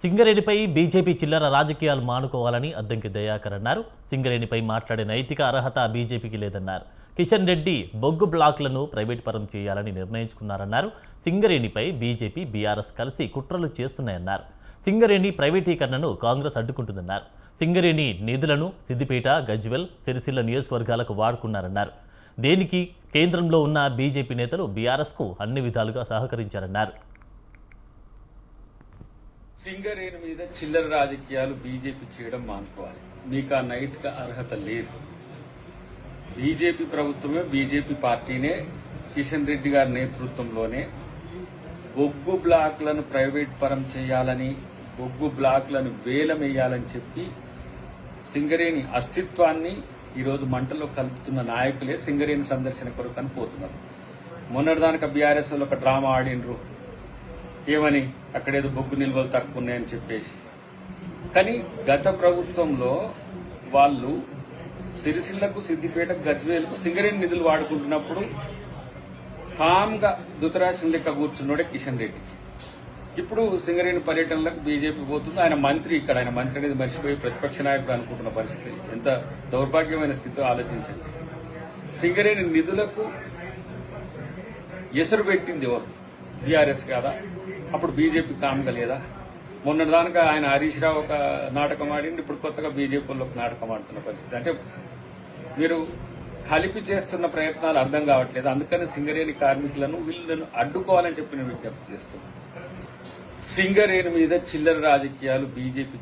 సింగరేణిపై BJP చిల్లర రాజకీయాలు మానుకోవాలని అద్దంకి దయాకర్ అన్నారు. సింగరేణిపై మాట్లాడే నైతిక అర్హత బీజేపీకి లేదన్నారు. కిషన్ రెడ్డి బొగ్గు బ్లాక్లను ప్రైవేట్ పరం చేయాలని నిర్ణయించుకున్నారన్నారు. సింగరేణిపై బీజేపీ బీఆర్ఎస్ కలిసి కుట్రలు చేస్తున్నాయన్నారు. సింగరేణి ప్రైవేటీకరణను కాంగ్రెస్ అడ్డుకుంటుందన్నారు. సింగరేణి నిధులను సిద్దిపేట, గజ్వెల్, సిరిసిల్ల నియోజకవర్గాలకు వాడుకున్నారన్నారు. దేనికి కేంద్రంలో ఉన్న బీజేపీ నేతలు బీఆర్ఎస్కు అన్ని విధాలుగా సహకరించారన్నారు. సింగరేణి మీద చిల్లర రాజకీయాలు బీజేపీ చేయడం మానుకోవాలి. మీకు ఆ నైతిక అర్హత లేదు. బీజేపీ ప్రభుత్వమే, బీజేపీ పార్టీనే కిషన్ రెడ్డి గారి నేతృత్వంలోనే బొగ్గు బ్లాక్లను ప్రైవేట్ పరం చేయాలని, బొగ్గు బ్లాక్లను వేలమేయాలని చెప్పి సింగరేణి అస్తిత్వాన్ని ఈరోజు మంటలో కలుపుతున్న నాయకులే సింగరేణి సందర్శన కొరకు అని పోతున్నారు. మొన్నటిదానిక బీఆర్ఎస్ ఒక డ్రామా ఆడినరు, ఏమని అక్కడేదో బొగ్గు నిల్వలు తక్కువ ఉన్నాయని చెప్పేసి. కానీ గత ప్రభుత్వంలో వాళ్ళు సిరిసిల్లకు, సిద్దిపేట, గజ్వేలకు సింగరేణి నిధులు వాడుకుంటున్నప్పుడు కామ్గా ధృతరాష్ట్రం లెక్క కూర్చున్నాడే కిషన్ రెడ్డి. ఇప్పుడు సింగరేణి పర్యటనలకు బీజేపీ పోతుంది. ఆయన మంత్రి, ఇక్కడ ఆయన మంత్రి అనేది మర్చిపోయి ప్రతిపక్ష నాయకుడు అనుకుంటున్న పరిస్థితి ఎంత దౌర్భాగ్యమైన స్థితిలో ఆలోచించండి. సింగరేణి నిధులకు ఎసరు పెట్టింది ఎవరు? బీఆర్ఎస్ కాదా? అప్పుడు బీజేపీ కామ్గా లేదా? మొన్నటిదానిక ఆయన హరీష్ రావు ఒక నాటకం ఆడింది, ఇప్పుడు కొత్తగా బీజేపీలో ఒక నాటకం ఆడుతున్న పరిస్థితి. అంటే మీరు కలిపి చేస్తున్న ప్రయత్నాలు అర్థం కావట్లేదు. అందుకని సింగరేణి కార్మికులను వీళ్ళను అడ్డుకోవాలని చెప్పి నేను విజ్ఞప్తి చేస్తున్నాను. సింగరేణి మీద చిల్లర రాజకీయాలు బీజేపీ